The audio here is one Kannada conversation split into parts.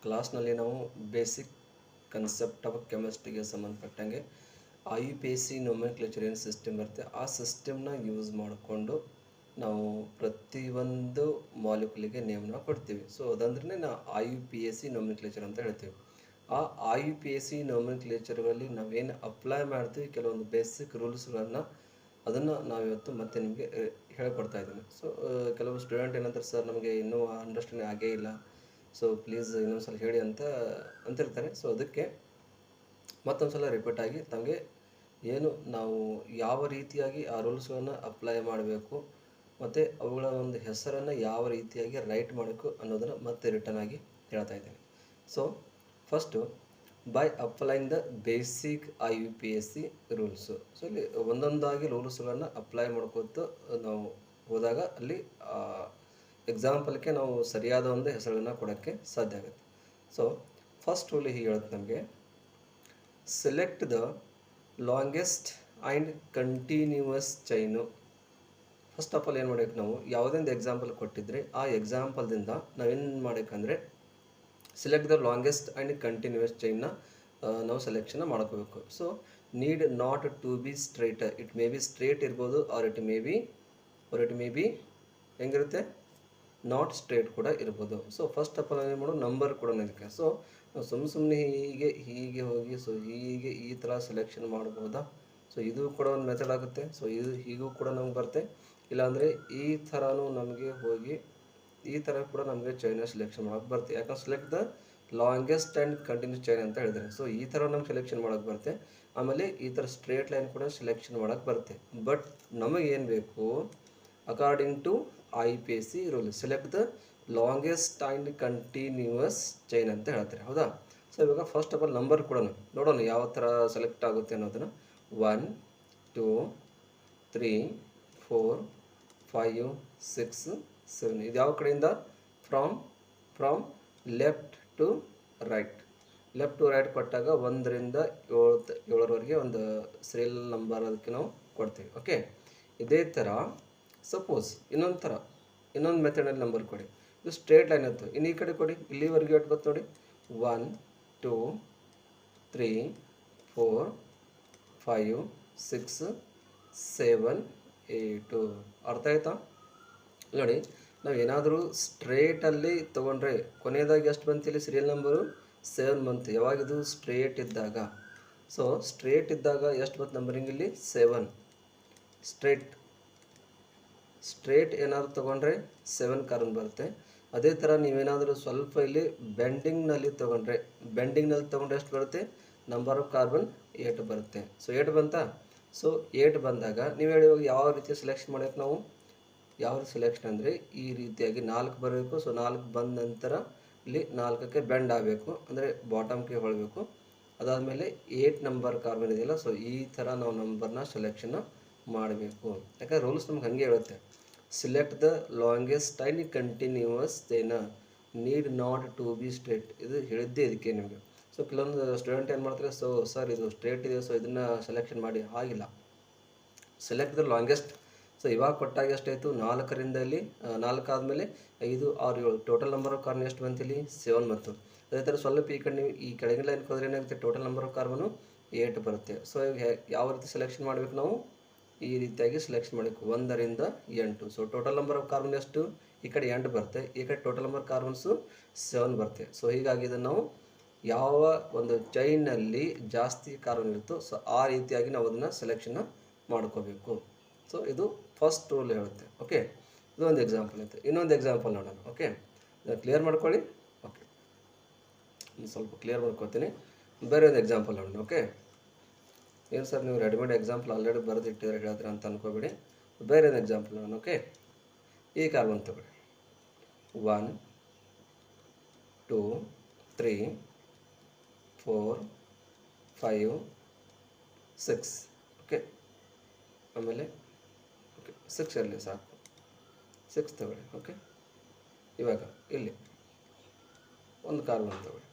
ಕ್ಲಾಸ್ನಲ್ಲಿ ನಾವು ಬೇಸಿಕ್ ಕನ್ಸೆಪ್ಟ್ ಆಫ್ ಕೆಮಿಸ್ಟ್ರಿಗೆ ಸಂಬಂಧಪಟ್ಟಂಗೆ IUPAC ನೋಮೆನ್ಕ್ಲೇಚರ್ ಏನು ಸಿಸ್ಟಮ್ ಬರುತ್ತೆ ಆ ಸಿಸ್ಟಮ್ನ ಯೂಸ್ ಮಾಡಿಕೊಂಡು ನಾವು ಪ್ರತಿಯೊಂದು ಮಾಲಿಕ್ಯೂಲಿಗೆ ನೇಮನ್ನ ಕೊಡ್ತೀವಿ. ಸೊ ಅದಂದ್ರೆ ನಾವು IUPAC ನೋಮೆನ್ಕ್ಲೇಚರ್ ಅಂತ ಹೇಳ್ತೀವಿ. ಆ IUPAC ನೋಮೆನ್ಕ್ಲೇಚರ್ಗಳಲ್ಲಿ ನಾವೇನು ಅಪ್ಲೈ ಮಾಡ್ತೀವಿ ಕೆಲವೊಂದು ಬೇಸಿಕ್ ರೂಲ್ಸ್ಗಳನ್ನು ಅದನ್ನು ನಾವಿವತ್ತು ಮತ್ತೆ ನಿಮಗೆ ಹೇಳ್ಕೊಡ್ತಾ ಇದ್ದೀನಿ. ಸೊ ಕೆಲವು ಸ್ಟೂಡೆಂಟ್ ಏನಂತಾರೆ, ಸರ್ ನಮಗೆ ಇನ್ನೂ ಅಂಡರ್ಸ್ಟ್ಯಾಂಡಿಂಗ್ ಆಗೇ ಇಲ್ಲ, ಸೊ ಪ್ಲೀಸ್ ಇನ್ನೊಂದು ಸಲ ಹೇಳಿ ಅಂತಿರ್ತಾರೆ. ಸೊ ಅದಕ್ಕೆ ಮತ್ತೊಂದು ಸಲ ರಿಪೀಟ್ ಆಗಿ ತಮಗೆ ಏನು ನಾವು ಯಾವ ರೀತಿಯಾಗಿ ಆ ರೂಲ್ಸ್ಗಳನ್ನು ಅಪ್ಲೈ ಮಾಡಬೇಕು ಮತ್ತು ಅವುಗಳ ಒಂದು ಹೆಸರನ್ನು ಯಾವ ರೀತಿಯಾಗಿ ರೈಟ್ ಮಾಡಬೇಕು ಅನ್ನೋದನ್ನು ಮತ್ತೆ ರಿಟರ್ನ್ ಆಗಿ ಹೇಳ್ತಾ ಇದ್ದೀನಿ. So first by applying the basic IUPAC rules. So ಇಲ್ಲಿ ಒಂದೊಂದಾಗಿ ರೂಲ್ಸ್ಗಳನ್ನು ಅಪ್ಲೈ ಮಾಡ್ಕೊತು ನಾವು ಹೋದಾಗ ಅಲ್ಲಿ ಎಕ್ಸಾಂಪಲ್ಗೆ ನಾವು ಸರಿಯಾದ ಒಂದು ಹೆಸರನ್ನು ಕೊಡೋಕ್ಕೆ ಸಾಧ್ಯ ಆಗುತ್ತೆ. ಸೊ ಫಸ್ಟ್ ರೂಲ್ ಹೀಗೆ ಹೇಳುತ್ತೆ ನಮಗೆ, select the longest and continuous chain. First of all ಏನು ಮಾಡಬೇಕು, ನಾವು ಯಾವುದೊಂದು ಎಕ್ಸಾಂಪಲ್ ಕೊಟ್ಟಿದ್ರೆ ಆ ಎಕ್ಸಾಂಪಲ್ದಿಂದ ನಾವೇನು ಮಾಡಬೇಕಂದ್ರೆ select the longest and continuous ಚೈನ್ನ ನಾವು ಸೆಲೆಕ್ಷನ್ ಮಾಡ್ಕೋಬೇಕು. So need not to be straight, it may be straight ಇರ್ಬೋದು ಆರ್ ಇಟ್ ಮೇ ಬಿ ಹೆಂಗಿರುತ್ತೆ, ನಾಟ್ ಸ್ಟ್ರೇಟ್ ಕೂಡ ಇರ್ಬೋದು. ಸೊ ಫಸ್ಟ್ ಆಫ್ ಆಲ್ ಏನು ಮಾಡೋದು, ನಂಬರ್ ಕೂಡ ಇದಕ್ಕೆ. ಸೊ ನಾವು ಸುಮ್ಮನೆ ಹೀಗೆ ಹೋಗಿ ಸೊ ಹೀಗೆ ಈ ಥರ ಸೆಲೆಕ್ಷನ್ ಮಾಡ್ಬೋದಾ? ಸೊ ಇದು ಕೂಡ ಒಂದು ಮೆಥಡ್ ಆಗುತ್ತೆ. ಸೊ ಇದು ಹೀಗೂ ಕೂಡ ನಮ್ಗೆ ಬರುತ್ತೆ, ಇಲ್ಲಾಂದರೆ ಈ ಥರನೂ ನಮಗೆ ಹೋಗಿ ಈ ಥರ ಕೂಡ ನಮಗೆ ಚೈನ ಸೆಲೆಕ್ಷನ್ ಮಾಡೋಕ್ಕೆ ಬರುತ್ತೆ. ಯಾಕಂದ್ರೆ select the longest and continuous chain ಅಂತ ಹೇಳಿದರೆ, ಸೊ ಈ ಥರ ನಮ್ಗೆ ಸೆಲೆಕ್ಷನ್ ಮಾಡೋಕ್ಕೆ ಬರುತ್ತೆ. ಆಮೇಲೆ ಈ ಥರ ಸ್ಟ್ರೇಟ್ ಲೈನ್ ಕೂಡ ಸೆಲೆಕ್ಷನ್ ಮಾಡೋಕ್ಕೆ ಬರುತ್ತೆ. ಬಟ್ ನಮಗೇನು ಬೇಕು, according to IUPAC rule select the longest and continuous chain ಅಂತ ಹೇಳ್ತಾರೆ, ಹೌದಾ? ಸೊ ಇವಾಗ ಫಸ್ಟ್ ಆಫ್ ಆಲ್ ನಂಬರ್ ಕೂಡ ನೋಡೋಣ ಯಾವ ಥರ ಸೆಲೆಕ್ಟ್ ಆಗುತ್ತೆ ಅನ್ನೋದನ್ನು. 1 2 3 4 5 6 7 ಇದು ಯಾವ ಕಡೆಯಿಂದ, ಫ್ರಾಮ್ ಲೆಫ್ಟ್ ಟು ರೈಟ್ ಕೊಟ್ಟಾಗ 1ರಿಂದ 7ರವರೆಗೆ ಒಂದು ಸೀರಿಯಲ್ ನಂಬರ್ ಅದಕ್ಕೆ ನಾವು ಕೊಡ್ತೀವಿ. ಓಕೆ, ಇದೇ ಥರ ಸಪೋಸ್ ಇನ್ನೊಂದು ಮೆಥಡಲ್ಲಿ ನಂಬರ್ ಕೊಡಿ, ಇದು ಸ್ಟ್ರೇಟ್ ಲೈನ್ ಇತ್ತು, ಇನ್ನು ಈ ಕಡೆ ಕೊಡಿ, ಇಲ್ಲಿವರೆಗೆ ಎಷ್ಟು ಬತ್ತು ನೋಡಿ, 1 2 3 4 5 6 7 8. ಅರ್ಥ ಆಯ್ತಾ? ನೋಡಿ, ನಾವು ಏನಾದರೂ ಸ್ಟ್ರೇಟಲ್ಲಿ ತೊಗೊಂಡ್ರೆ ಕೊನೆಯದಾಗಿ ಎಷ್ಟು ಬಂತು, ಇಲ್ಲಿ ಸೀರಿಯಲ್ ನಂಬರು 7 ಬಂತು. ಯಾವಾಗಿದು ಸ್ಟ್ರೇಟ್ ಇದ್ದಾಗ. ಸೊ ಸ್ಟ್ರೇಟ್ ಇದ್ದಾಗ ಎಷ್ಟು ಬಂತು ನಂಬರಿಂಗ್, ಇಲ್ಲಿ 7. ಸ್ಟ್ರೇಟ್ ಏನಾದರೂ ತೊಗೊಂಡ್ರೆ 7 ಕಾರ್ಬನ್ ಬರುತ್ತೆ. ಅದೇ ಥರ ನೀವೇನಾದರೂ ಸ್ವಲ್ಪ ಇಲ್ಲಿ ಬೆಂಡಿಂಗ್ನಲ್ಲಿ ತೊಗೊಂಡ್ರೆ ಎಷ್ಟು ಬರುತ್ತೆ, ನಂಬರ್ ಆಫ್ ಕಾರ್ಬನ್ 8 ಬರುತ್ತೆ. ಸೊ 8 ಬಂತಾ? ಸೊ 8 ಬಂದಾಗ ನೀವು ಹೇಳಿ ಯಾವ ರೀತಿ ಸೆಲೆಕ್ಷನ್ ಮಾಡಬೇಕು ನಾವು, ಯಾವ ಸೆಲೆಕ್ಷನ್ ಅಂದರೆ ಈ ರೀತಿಯಾಗಿ 4 ಬರಬೇಕು. ಸೊ 4 ಬಂದ ನಂತರ ಇಲ್ಲಿ 4ಕ್ಕೆ ಬೆಂಡ್ ಆಗಬೇಕು, ಅಂದರೆ ಬಾಟಮ್ಗೆ ಹೊಳಬೇಕು. ಅದಾದಮೇಲೆ 8 ನಂಬರ್ ಕಾರ್ಬನ್ ಇದೆಯಲ್ಲ, ಸೊ ಈ ಥರ ನಾವು ನಂಬರ್ನ ಸೆಲೆಕ್ಷನ್ ಮಾಡಬೇಕು. ಯಾಕಂದರೆ ರೂಲ್ಸ್ ನಮ್ಗೆ ಹಾಗೆ ಹೇಳುತ್ತೆ, select the longest and continuous chain, need not to be straight. ಇದು ಹೇಳಿದ್ದೇ ಇದಕ್ಕೆ ನಿಮಗೆ. ಸೊ ಕೆಲವೊಂದು ಸ್ಟೂಡೆಂಟ್ ಏನು ಮಾಡ್ತಾರೆ, ಸೊ ಸರ್ ಇದು ಸ್ಟ್ರೇಟ್ ಇದೆ, ಸೊ ಇದನ್ನು ಸೆಲೆಕ್ಷನ್ ಮಾಡಿ. ಆಗಿಲ್ಲ, ಸೆಲೆಕ್ಟ್ ದ ಲಾಂಗೆಸ್ಟ್. ಸೊ ಇವಾಗ ಕೊಟ್ಟಾಗ ಎಷ್ಟಾಯಿತು, 4ರಿಂದ ಇಲ್ಲಿ 4 ಆದಮೇಲೆ 5 6 7 ಟೋಟಲ್ ನಂಬರ್ ಆಫ್ ಕಾರ್ಬನ್ ಎಷ್ಟು ಬಂತು, ಇಲ್ಲಿ 7 ಬಂತು. ಅದೇ ಥರ ಸ್ವಲ್ಪ ಈ ಕಡೆ ನೀವು ಈ ಕೆಳಗಿನ ಲೈನ್ ಹೋದ್ರೆ ಏನಾಗುತ್ತೆ, ಟೋಟಲ್ ನಂಬರ್ ಆಫ್ ಕಾರ್ಬನು 8 ಬರುತ್ತೆ. ಸೊ ಯಾವ ರೀತಿ ಸೆಲೆಕ್ಷನ್ ಮಾಡಬೇಕು ನಾವು, ಈ ರೀತಿಯಾಗಿ ಸೆಲೆಕ್ಷನ್ ಮಾಡಬೇಕು 1ರಿಂದ 8. So total number of carbon ಎಷ್ಟು, ಈ ಕಡೆ 8 ಬರುತ್ತೆ, ಈ ಕಡೆ ಟೋಟಲ್ ನಂಬರ್ ಕಾರ್ಬನ್ಸು 7 ಬರುತ್ತೆ. ಸೊ ಹೀಗಾಗಿ ಇದನ್ನು ನಾವು ಯಾವ ಒಂದು ಚೈನಲ್ಲಿ ಜಾಸ್ತಿ ಕಾರ್ಬನ್ ಇರುತ್ತೋ ಸೊ ಆ ರೀತಿಯಾಗಿ ನಾವು ಅದನ್ನು ಸೆಲೆಕ್ಷನ್ ಮಾಡ್ಕೋಬೇಕು. ಸೊ ಇದು ಫಸ್ಟ್ ರೂಲ್ ಹೇಳುತ್ತೆ. ಓಕೆ, ಇದು ಒಂದು ಎಕ್ಸಾಂಪಲ್ ಐತೆ. ಇನ್ನೊಂದು ಎಕ್ಸಾಂಪಲ್ ನೋಡೋಣ. ಓಕೆ, ಕ್ಲಿಯರ್ ಮಾಡ್ಕೊಳ್ಳಿ. ಓಕೆ, ಸ್ವಲ್ಪ ಕ್ಲಿಯರ್ ಮಾಡ್ಕೊತೀನಿ. ಬೇರೆ ಒಂದು ಎಕ್ಸಾಂಪಲ್ ನೋಡೋಣ. ಓಕೆ, ಏನು ಸರ್ ನೀವು ರೆಡಿಮೇಡ್ ಎಕ್ಸಾಂಪಲ್ ಆಲ್ರೆಡಿ ಬರೆದು ಇಟ್ಟಿದ್ರೆ ಹೇಳಿದ್ರೆ ಅಂತ ಅನ್ಕೋಬೇಡಿ. ಬೇರೆ ಒಂದು ಎಕ್ಸಾಂಪಲ್ ನೋಡೋಣ. ಓಕೆ, ಈ ಕಾರ್ಬನ್ ತಗೊಳ್ಳಿ, 1 2 3 4 5 6. ಓಕೆ, ಆಮೇಲೆ ಓಕೆ 6 ಇರಲಿ ಸಾಕು, 6 ತಗೊಳ್ಳಿ. ಓಕೆ, ಇವಾಗ ಇಲ್ಲಿ ಒಂದು ಕಾರ್ಬನ್ ತಗೊಳ್ಳಿ,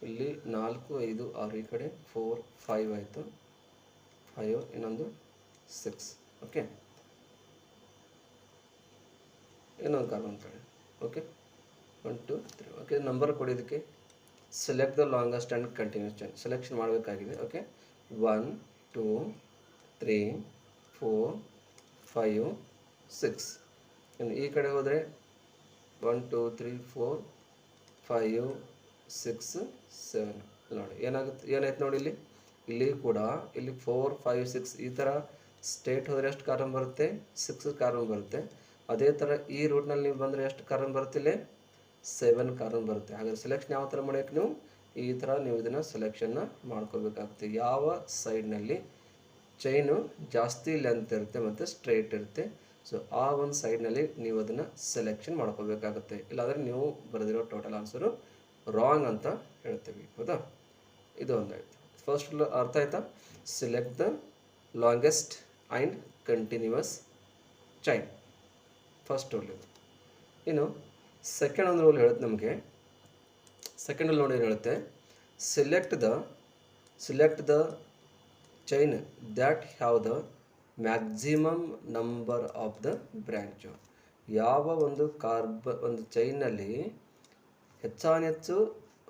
ಇಲ್ಲಿ 4 5 6 ಈ ಕಡೆ 4 5 ಆಯಿತು, 5 ಇನ್ನೊಂದು 6. ಓಕೆ, ಇನ್ನೊಂದು ಕಾರ್ಬನ್ ತಗೊಳ್ಳಿ. Okay, 1 2 3 okay. ನಂಬರ್ ಕೊಡಿ ಇದಕ್ಕೆ. Select the longest and continuous chain selection ಮಾಡಬೇಕಾಗಿದೆ. ಓಕೆ 1 2 3 4 5 6. ಇನ್ನು ಈ ಕಡೆ ಹೋದರೆ 1 2 3 4 5 6 7. ನೋಡಿ ಏನಾಯ್ತು ನೋಡಿ ಇಲ್ಲಿ ಕೂಡ ಇಲ್ಲಿ 4 5 6 ಈ ಥರ ಸ್ಟೇಟ್ ಹೋದರೆ ಎಷ್ಟು ಕಾಲಮ್ ಬರುತ್ತೆ? 6 ಕಾಲಮ್ ಬರುತ್ತೆ. ಅದೇ ಥರ ಈ ರೂಟ್ನಲ್ಲಿ ನೀವು ಬಂದರೆ ಎಷ್ಟು ಕಾಲಮ್ ಬರುತ್ತೆ? ಇಲ್ಲಿ 7 ಕಾಲಮ್ ಬರುತ್ತೆ. ಹಾಗಾದ್ರೆ ಸೆಲೆಕ್ಷನ್ ಯಾವ ಥರ ಮಾಡೋಕ್ಕೆ ನೀವು ಈ ಥರ ನೀವು ಇದನ್ನು ಸೆಲೆಕ್ಷನ್ನ ಮಾಡ್ಕೋಬೇಕಾಗುತ್ತೆ. ಯಾವ ಸೈಡ್ನಲ್ಲಿ ಚೈನು ಜಾಸ್ತಿ ಲೆಂತ್ ಇರುತ್ತೆ ಮತ್ತು ಸ್ಟ್ರೈಟ್ ಇರುತ್ತೆ, ಸೊ ಆ ಒಂದು ಸೈಡ್ನಲ್ಲಿ ನೀವು ಅದನ್ನು ಸೆಲೆಕ್ಷನ್ ಮಾಡ್ಕೋಬೇಕಾಗುತ್ತೆ. ಇಲ್ಲಾಂದರೆ ನೀವು ಬರೆದಿರೋ ಟೋಟಲ್ ಆನ್ಸರು ರಾಂಗ್ ಅಂತ ಹೇಳ್ತೀವಿ. ಹೌದಾ? ಇದು ಒಂದಾಯಿತು. ಫಸ್ಟ್ ಅರ್ಥ ಆಯ್ತಾ? Select the longest and continuous chain first rule ಇದು. ಇನ್ನು ಸೆಕೆಂಡ್ ಒಂದು ರೂಲ್ ಹೇಳುತ್ತೆ ನಮಗೆ. ಸೆಕೆಂಡ್ ರೂಲ್ ನೋಡಿ ಏನು ಹೇಳುತ್ತೆ? Select the chain that have the maximum number of the branch. ಯಾವ ಒಂದು ಚೈನಲ್ಲಿ ಹೆಚ್ಚಾನೆಚ್ಚು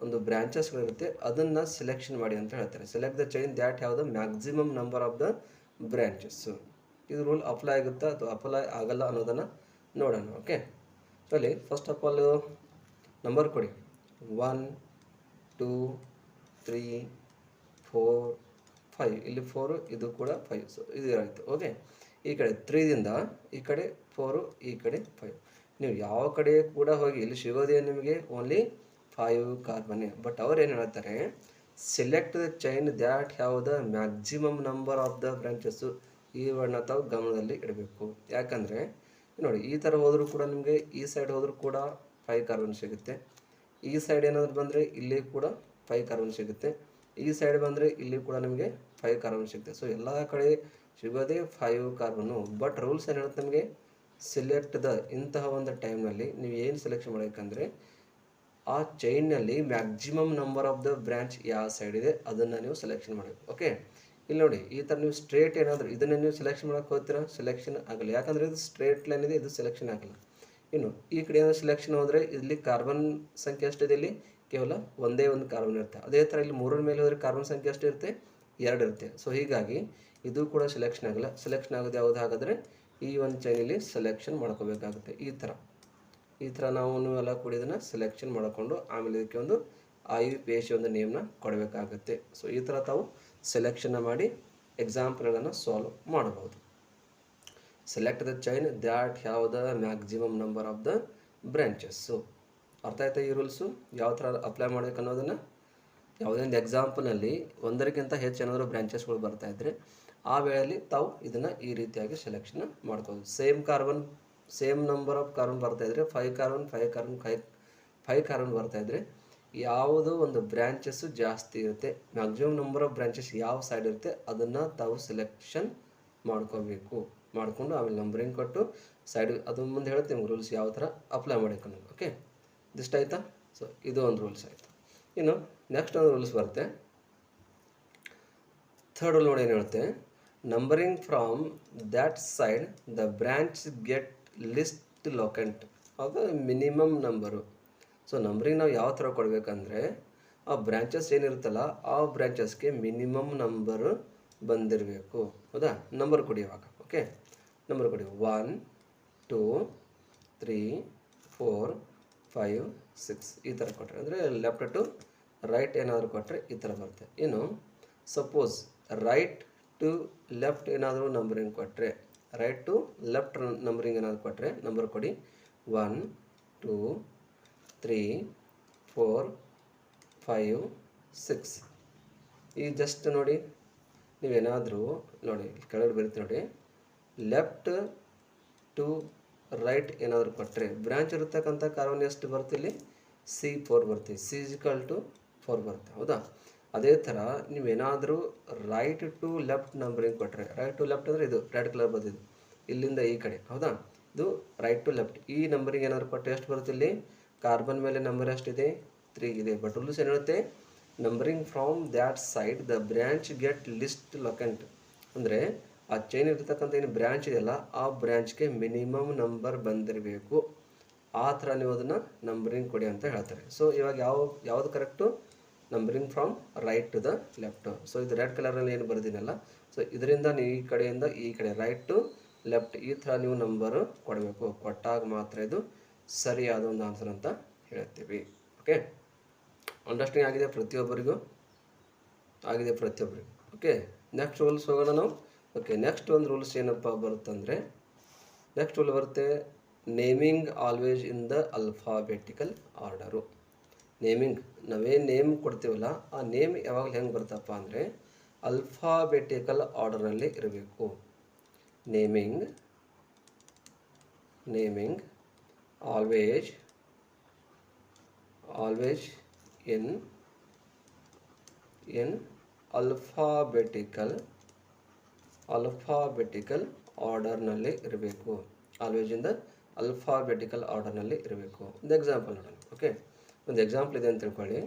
ಒಂದು ಬ್ರ್ಯಾಂಚಸ್ಗಳಿರುತ್ತೆ ಅದನ್ನು ಸೆಲೆಕ್ಷನ್ ಮಾಡಿ ಅಂತ ಹೇಳ್ತಾರೆ. Select the chain that have the maximum number of the branches. ಇದು ರೂಲ್ ಅಪ್ಲೈ ಆಗುತ್ತಾ ಅಥವಾ ಅಪ್ಲೈ ಆಗಲ್ಲ ಅನ್ನೋದನ್ನು ನೋಡೋಣ. ಓಕೆ, ಸೊ ಅಲ್ಲಿ ಫಸ್ಟ್ ಆಫ್ ಆಲ್ ನಂಬರ್ ಕೊಡಿ. 1 2 3 4 5. ಇಲ್ಲಿ 4, ಇದು ಕೂಡ 5, ಸೊ ಇದು ಇರಾಯಿತು. ಓಕೆ, ಈ ಕಡೆ 3ದಿಂದ ಈ ಕಡೆ 4, ಈ ಕಡೆ 5. ನೀವು ಯಾವ ಕಡೆ ಕೂಡ ಹೋಗಿ ಇಲ್ಲಿ ಸಿಗೋದೇ ನಿಮಗೆ ಓನ್ಲಿ 5 ಕಾರ್ಬನ್ನೇ. ಬಟ್ ಅವ್ರು ಏನು ಹೇಳ್ತಾರೆ? Select the chain that have the maximum number of the branches. ಈ ವರ್ಣ ತಾವು ಗಮನದಲ್ಲಿ ಇಡಬೇಕು. ಯಾಕಂದರೆ ನೋಡಿ ಈ ಥರ ಹೋದರೂ ಕೂಡ ನಿಮಗೆ ಈ ಸೈಡ್ ಹೋದರೂ ಕೂಡ 5 ಕಾರ್ಬನ್ ಸಿಗುತ್ತೆ. ಈ ಸೈಡ್ ಏನಾದರೂ ಬಂದರೆ ಇಲ್ಲಿ ಕೂಡ 5 ಕಾರ್ಬನ್ ಸಿಗುತ್ತೆ. ಈ ಸೈಡ್ ಬಂದರೆ ಇಲ್ಲಿ ಕೂಡ ನಿಮಗೆ 5 ಕಾರ್ಬನ್ ಸಿಗುತ್ತೆ. ಸೊ ಎಲ್ಲ ಕಡೆ ಸಿಗೋದೇ 5 ಕಾರ್ಬನ್ನು. ಬಟ್ ರೂಲ್ಸ್ ಏನು ಹೇಳುತ್ತೆ ನಮಗೆ? ಸೆಲೆಕ್ಟ್ ದ ಇಂತಹ ಒಂದು ಟೈಮ್ನಲ್ಲಿ ನೀವು ಏನು ಸೆಲೆಕ್ಷನ್ ಮಾಡಬೇಕಂದ್ರೆ ಆ ಚೈನ್ನಲ್ಲಿ maximum number of the branch ಯಾವ ಸೈಡ್ ಇದೆ ಅದನ್ನು ನೀವು ಸೆಲೆಕ್ಷನ್ ಮಾಡಬೇಕು. ಓಕೆ, ಇಲ್ಲಿ ನೋಡಿ ಈ ಥರ ನೀವು ಸ್ಟ್ರೇಟ್ ಏನಾದರೂ ಇದನ್ನು ನೀವು ಸೆಲೆಕ್ಷನ್ ಮಾಡೋಕ್ಕೆ ಹೋಗ್ತೀರಾ, ಸೆಲೆಕ್ಷನ್ ಆಗಲ್ಲ. ಯಾಕಂದರೆ ಇದು ಸ್ಟ್ರೇಟ್ ಲೈನ್ ಇದೆ, ಇದು ಸೆಲೆಕ್ಷನ್ ಆಗಲ್ಲ. ಇನ್ನು ಈ ಕಡೆ ಏನಾದರೂ ಸೆಲೆಕ್ಷನ್ ಹೋದರೆ ಇಲ್ಲಿ ಕಾರ್ಬನ್ ಸಂಖ್ಯೆ ಎಷ್ಟಿದೆ? ಇಲ್ಲಿ ಕೇವಲ ಒಂದೇ ಒಂದು ಕಾರ್ಬನ್ ಇರುತ್ತೆ. ಅದೇ ಥರ ಇಲ್ಲಿ 3ರ ಮೇಲೆ ಹೋದರೆ ಕಾರ್ಬನ್ ಸಂಖ್ಯೆ ಎಷ್ಟು ಇರುತ್ತೆ? 2 ಇರುತ್ತೆ. ಸೊ ಹೀಗಾಗಿ ಇದು ಕೂಡ ಸೆಲೆಕ್ಷನ್ ಆಗಲ್ಲ. ಸೆಲೆಕ್ಷನ್ ಆಗೋದು ಯಾವುದು? ಹಾಗಾದರೆ ಈ ಒಂದು ಚೈನಲ್ಲಿ ಸೆಲೆಕ್ಷನ್ ಮಾಡ್ಕೋಬೇಕಾಗುತ್ತೆ. ಈ ಥರ ನಾವು ಎಲ್ಲ ಕೂಡ ಇದನ್ನು ಸೆಲೆಕ್ಷನ್ ಮಾಡಿಕೊಂಡು ಆಮೇಲೆ ಇದಕ್ಕೆ ಒಂದು IUPAC ಒಂದು ನೇಮ್ನ ಕೊಡಬೇಕಾಗುತ್ತೆ. ಸೊ ಈ ಥರ ತಾವು ಸೆಲೆಕ್ಷನ್ನ ಮಾಡಿ ಎಕ್ಸಾಂಪಲ್ಗಳನ್ನು ಸಾಲ್ವ್ ಮಾಡಬಹುದು. Select the chain that have the maximum number of the branches. ಅರ್ಥ ಆಯ್ತಾ? ಈ ರೂಲ್ಸು ಯಾವ ಥರ ಅಪ್ಲೈ ಮಾಡಬೇಕು ಅನ್ನೋದನ್ನು ಯಾವುದೇ ಒಂದು ಎಕ್ಸಾಂಪಲ್ನಲ್ಲಿ ಒಂದರಿಗಿಂತ ಹೆಚ್ಚು ಏನಾದರೂ ಬ್ರಾಂಚಸ್ಗಳು ಬರ್ತಾಯಿದ್ರೆ ಆ ವೇಳೆಯಲ್ಲಿ ತಾವು ಇದನ್ನು ಈ ರೀತಿಯಾಗಿ ಸೆಲೆಕ್ಷನ್ ಮಾಡ್ಕೋಬೋದು. ಸೇಮ್ ನಂಬರ್ ಆಫ್ ಕಾರ್ಬನ್ ಬರ್ತಾಯಿದ್ರೆ 5 ಕಾರ್ಬನ್ ಬರ್ತಾಯಿದ್ರೆ ಯಾವುದೋ ಒಂದು ಬ್ರ್ಯಾಂಚಸ್ಸು ಜಾಸ್ತಿ ಇರುತ್ತೆ, ಮ್ಯಾಕ್ಸಿಮಮ್ ನಂಬರ್ ಆಫ್ ಬ್ರಾಂಚಸ್ ಯಾವ ಸೈಡ್ ಇರುತ್ತೆ ಅದನ್ನು ತಾವು ಸೆಲೆಕ್ಷನ್ ಮಾಡ್ಕೋಬೇಕು. ಮಾಡಿಕೊಂಡು ಆಮೇಲೆ ನಂಬರಿಂಗ್ ಕೊಟ್ಟು ಸೈಡ್ ಅದು ಮುಂದೆ ಹೇಳ್ತೀನಿ ನಿಮ್ಗೆ ರೂಲ್ಸ್ ಯಾವ ಥರ ಅಪ್ಲೈ ಮಾಡಬೇಕು ಅನ್ನೋದು. ಓಕೆ, ಇದಿಷ್ಟ ಆಯಿತಾ? ಸೊ ಇದು ಒಂದು ರೂಲ್ಸ್ ಆಯಿತು. ಇನ್ನು ನೆಕ್ಸ್ಟ್ ಒಂದು ರೂಲ್ಸ್ ಬರುತ್ತೆ. ಥರ್ಡ್ ರೂಲ್ ನೋಡಿ ಏನು ಹೇಳುತ್ತೆ? Numbering from that side the branch get least locant of the minimum number. So numbering ನಾವು ಯಾವ ಥರ ಕೊಡಬೇಕಂದ್ರೆ ಆ ಬ್ರ್ಯಾಂಚಸ್ ಏನಿರುತ್ತಲ್ಲ ಆ ಬ್ರ್ಯಾಂಚಸ್ಗೆ ಮಿನಿಮಮ್ ನಂಬರು ಬಂದಿರಬೇಕು. ಹೌದಾ? ನಂಬರ್ ಕೊಡಿ ಇವಾಗ. ಓಕೆ, ನಂಬರ್ ಕೊಡಿ. 1 2 3 4 5 6 ಈ ಥರ ಕೊಟ್ಟರೆ ಅಂದರೆ ಲೆಫ್ಟ್ ಟು ರೈಟ್ ಏನಾದರೂ ಕೊಟ್ಟರೆ ಈ ಥರ ಬರುತ್ತೆ. ಇನ್ನು ಸಪೋಸ್ ರೈಟ್ ಟು ಲೆಫ್ಟ್ ಏನಾದರೂ ನಂಬರಿಂಗ್ ಕೊಟ್ಟರೆ, ರೈಟ್ ಟು ಲೆಫ್ಟ್ ನಂಬರಿಂಗ್ ಏನಾದರೂ ಕೊಟ್ಟರೆ ನಂಬರ್ ಕೊಡಿ. 1 2 3 4 5 6. ಈ ಜಸ್ಟ್ ನೋಡಿ ನೀವೇನಾದರೂ ನೋಡಿ ಕೆಳಗಡೆ ಬರುತ್ತೆ ನೋಡಿ, ಲೆಫ್ಟ್ ಟು ರೈಟ್ ಏನಾದರೂ ಕೊಟ್ಟರೆ ಬ್ರಾಂಚ್ ಇರತಕ್ಕಂಥ ಕಾರ್ಬನ್ ಎಷ್ಟು ಬರುತ್ತೆ? ಇಲ್ಲಿ C4 ಬರುತ್ತೆ. C=4 ಬರುತ್ತೆ. ಹೌದಾ? ಅದೇ ಥರ ನೀವೇನಾದರೂ ರೈಟ್ ಟು ಲೆಫ್ಟ್ ನಂಬರಿಂಗ್ ಕೊಟ್ಟರೆ, ರೈಟ್ ಟು ಲೆಫ್ಟ್ ಅಂದರೆ ಇದು ರೆಡ್ ಕಲರ್ ಬಂದಿದ್ದು ಇಲ್ಲಿಂದ ಈ ಕಡೆ. ಹೌದಾ? ಇದು ರೈಟ್ ಟು ಲೆಫ್ಟ್. ಈ ನಂಬರಿಂಗ್ ಏನಾದರೂ ಕೊಟ್ಟರೆ ಎಷ್ಟು ಬರುತ್ತೆ? ಇಲ್ಲಿ ಕಾರ್ಬನ್ ಮೇಲೆ ನಂಬರ್ ಎಷ್ಟಿದೆ? 3 ಇದೆ. ಬಟ್ ರೂಲ್ಸ್ ಏನು ಹೇಳುತ್ತೆ? Numbering from that side the branch get least locant. ಅಂದರೆ ಆ ಚೈನ್ ಇರ್ತಕ್ಕಂಥ ಏನು ಬ್ರ್ಯಾಂಚ್ ಇದೆಯಲ್ಲ ಆ ಬ್ರ್ಯಾಂಚ್ಗೆ ಮಿನಿಮಮ್ ನಂಬರ್ ಬಂದಿರಬೇಕು. ಆ ಥರ ನೀವು ಅದನ್ನು ನಂಬರಿಂಗ್ ಕೊಡಿ ಅಂತ ಹೇಳ್ತಾರೆ. ಸೊ ಇವಾಗ ಯಾವುದು correct? Numbering from right to the left. So ಇದು ರೆಡ್ ಕಲರಲ್ಲಿ ಏನು ಬರೆದಿನಲ್ಲ, ಸೊ ಇದರಿಂದ ನೀವು ಈ ಕಡೆಯಿಂದ ಈ ಕಡೆ ರೈಟ್ ಟು ಲೆಫ್ಟ್ ಈ ಥರ ನೀವು ನಂಬರು ಕೊಡಬೇಕು. ಕೊಟ್ಟಾಗ ಮಾತ್ರ ಇದು ಸರಿಯಾದ ಒಂದು ಆನ್ಸರ್ ಅಂತ ಹೇಳ್ತೀವಿ. ಓಕೆ, ಅಂಡರ್ಸ್ಟ್ಯಾಂಡಿಂಗ್ ಆಗಿದೆ ಪ್ರತಿಯೊಬ್ಬರಿಗೂ? ಆಗಿದೆ ಪ್ರತಿಯೊಬ್ಬರಿಗೂ. ಓಕೆ, ನೆಕ್ಸ್ಟ್ ರೂಲ್ಸ್ ಹೋಗೋಣ ನಾವು. ಓಕೆ, ನೆಕ್ಸ್ಟ್ ಒಂದು ರೂಲ್ಸ್ ಏನಪ್ಪ ಬರುತ್ತಂದರೆ, ನೆಕ್ಸ್ಟ್ ರೂಲ್ ಬರುತ್ತೆ naming always in the alphabetical order. Naming ನಾವೇನು ನೇಮ್ ಕೊಡ್ತೀವಲ್ಲ, ಆ ನೇಮ್ ಯಾವಾಗಲೂ ಹೆಂಗೆ ಬರ್ತಪ್ಪ ಅಂದರೆ ಅಲ್ಫಾಬೆಟಿಕಲ್ ಆರ್ಡರ್ನಲ್ಲಿ ಇರಬೇಕು. ನೇಮಿಂಗ್ ಆಲ್ವೇಸ್ ಇನ್ ಅಲ್ಫಾಬೆಟಿಕಲ್ ಆರ್ಡರ್ನಲ್ಲಿ ಇರಬೇಕು. ಆಲ್ವೇಸ್ ಇನ್ ದ ಅಲ್ಫಾಬೆಟಿಕಲ್ ಆರ್ಡರ್ನಲ್ಲಿ ಇರಬೇಕು. ಒಂದು ಎಕ್ಸಾಂಪಲ್ ನೋಡೋಣ. ಓಕೆ, ಒಂದು ಎಕ್ಸಾಂಪಲ್ ಇದೆ ಅಂತ ತಿಳ್ಕೊಳ್ಳಿ.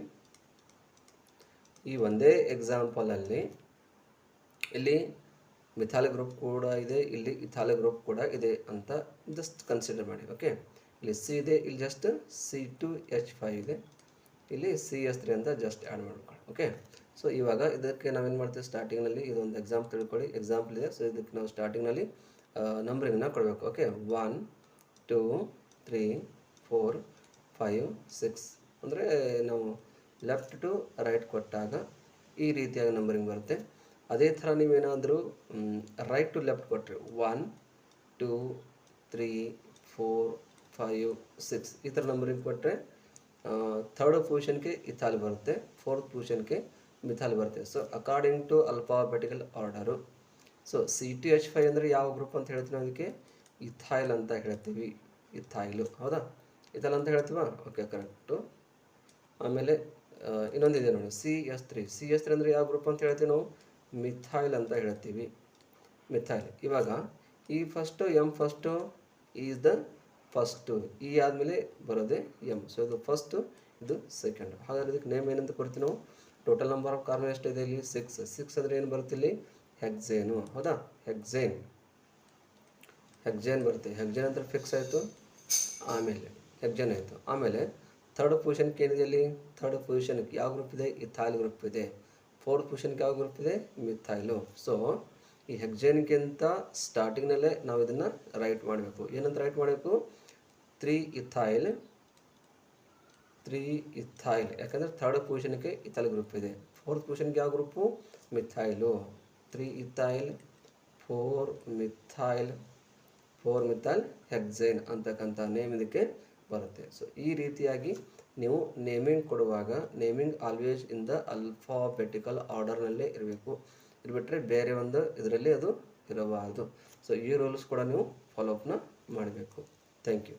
ಈ ಒಂದೇ ಎಕ್ಸಾಂಪಲಲ್ಲಿ ಇಲ್ಲಿ ಮಿಥಾಲಿ ಗ್ರೂಪ್ ಕೂಡ ಇದೆ, ಇಲ್ಲಿ ಇಥಾಲಿ ಗ್ರೂಪ್ ಕೂಡ ಇದೆ ಅಂತ ಜಸ್ಟ್ ಕನ್ಸಿಡರ್ ಮಾಡಿ. ಓಕೆ, ಇಲ್ಲಿ ಸಿ ಇದೆ, ಇಲ್ಲಿ ಜಸ್ಟ್ C2H5 ಇದೆ, ಇಲ್ಲಿ CS3 ಅಂತ ಜಸ್ಟ್ ಆ್ಯಡ್ ಮಾಡ್ಕೊಳ್ಳಿ. ಓಕೆ, ಸೊ ಇವಾಗ ಇದಕ್ಕೆ ನಾವೇನು ಮಾಡ್ತೀವಿ, ಸ್ಟಾರ್ಟಿಂಗ್ನಲ್ಲಿ ಇದೊಂದು ಎಕ್ಸಾಂಪಲ್ ತಿಳ್ಕೊಳ್ಳಿ. ಎಕ್ಸಾಂಪಲ್ ಇದೆ, ಸೊ ಇದಕ್ಕೆ ನಾವು ಸ್ಟಾರ್ಟಿಂಗ್ನಲ್ಲಿ ನಂಬರಿಂಗನ್ನ ಕೊಡಬೇಕು. ಓಕೆ, 1 2 3 4 5 6 ಅಂದರೆ ನಾವು ಲೆಫ್ಟ್ ಟು ರೈಟ್ ಕೊಟ್ಟಾಗ ಈ ರೀತಿಯಾಗಿ ನಂಬರಿಂಗ್ ಬರುತ್ತೆ. ಅದೇ ಥರ ನೀವೇನಾದರೂ ರೈಟ್ ಟು ಲೆಫ್ಟ್ ಕೊಟ್ಟರೆ 1 2 3 4 5 6 ಈ ಥರ ನಂಬರಿಂಗ್ ಕೊಟ್ಟರೆ ಥರ್ಡ್ ಪೊಸಿಷನ್ಗೆ ಇಥಾಲಿ ಬರುತ್ತೆ, ಫೋರ್ತ್ ಪೊಸಿಷನ್ಗೆ ಮಿಥಾಲಿ ಬರುತ್ತೆ. So according to alphabetical order. So C2H5 ಅಂದರೆ ಯಾವ ಗ್ರೂಪ್ ಅಂತ ಹೇಳ್ತೀವಿ, ಅದಕ್ಕೆ ಇಥೈಲ್ ಅಂತ ಹೇಳ್ತೀವಿ. ಇಥೈಲು, ಹೌದಾ? ಇಥೈಲ್ ಅಂತ ಹೇಳ್ತೀವ? Okay, correct. ಆಮೇಲೆ ಇನ್ನೊಂದಿದೆ ನೋಡಿ, CS3 ಅಂದರೆ ಯಾವ ಗ್ರೂಪ್ ಅಂತ ಹೇಳ್ತೀವಿ ನಾವು? ಮಿಥೈಲ್ ಅಂತ ಹೇಳ್ತೀವಿ, ಮಿಥೈಲ್. ಇವಾಗ ಈ first first is the first, ಈ ಆದಮೇಲೆ ಬರೋದೇ ಎಮ್. ಸೊ ಇದು ಫಸ್ಟು, ಇದು ಸೆಕೆಂಡು. ಹಾಗಾದ್ರೆ ಇದಕ್ಕೆ ನೇಮ್ ಏನಂತ ಕೊಡ್ತೀವಿ ನಾವು? ಟೋಟಲ್ ನಂಬರ್ ಆಫ್ ಕಾರ್ಬನ್ ಎಷ್ಟಿದೆ ಇಲ್ಲಿ? 6 ಅಂದರೆ ಏನು ಬರುತ್ತೆ ಇಲ್ಲಿ? ಹೆಕ್ಸೇನು, ಹೌದಾ? ಹೆಕ್ಸೇನ್ ಬರುತ್ತೆ. ಹೆಕ್ಸೇನ್ ಅಂತ ಫಿಕ್ಸ್ ಆಯಿತು. ಆಮೇಲೆ ಹೆಕ್ಸೇನ್ ಆಯಿತು. ಆಮೇಲೆ ಥರ್ಡ್ ಪೊಸಿಷನ್ಗೆ ಏನಿದೆ ಇಲ್ಲಿ? ಥರ್ಡ್ ಪೊಸಿಷನ್ಗೆ ಯಾವ ಗ್ರೂಪ್ ಇದೆ? ಇಥೈಲ್ ಗ್ರೂಪ್ ಇದೆ. ಫೋರ್ತ್ ಪೊಸಿಷನ್ಗೆ ಯಾವ ಗ್ರೂಪ್ ಇದೆ? ಮಿಥೈಲು. ಸೊ ಈ ಹೆಕ್ಸೇನ್ಗಿಂತ ಸ್ಟಾರ್ಟಿಂಗ್ನಲ್ಲೇ ನಾವು ಇದನ್ನು ರೈಟ್ ಮಾಡಬೇಕು. ಏನಂತ ರೈಟ್ ಮಾಡಬೇಕು? 3 ಇಥೈಲ್, ಯಾಕಂದರೆ ಥರ್ಡ್ ಪೊಸಿಷನ್ಗೆ ಇಥೈಲ್ ಗ್ರೂಪ್ ಇದೆ. ಫೋರ್ತ್ ಪೊಸಿಷನ್ಗೆ ಯಾವ ಗ್ರೂಪು? ಮಿಥೈಲು. 3 ಇಥೈಲ್ 4 ಮಿಥೈಲ್ ಹೆಕ್ಸೇನ್ ಅಂತಕ್ಕಂಥ ನೇಮ್ ಇದಕ್ಕೆ ಬರುತ್ತೆ. ಸೊ ಈ ರೀತಿಯಾಗಿ ನೀವು ನೇಮಿಂಗ್ ಕೊಡುವಾಗ naming always in the alphabetical ಆರ್ಡರ್ನಲ್ಲೇ ಇರಬೇಕು. ಇರ್ಬಿಟ್ರೆ ಬೇರೆ ಒಂದು ಇದರಲ್ಲಿ ಅದು ಇರಬಾರ್ದು. ಸೊ ಈ ರೂಲ್ಸ್ ಕೂಡ ನೀವು ಫಾಲೋಅಪ್ನ ಮಾಡಬೇಕು. Thank you.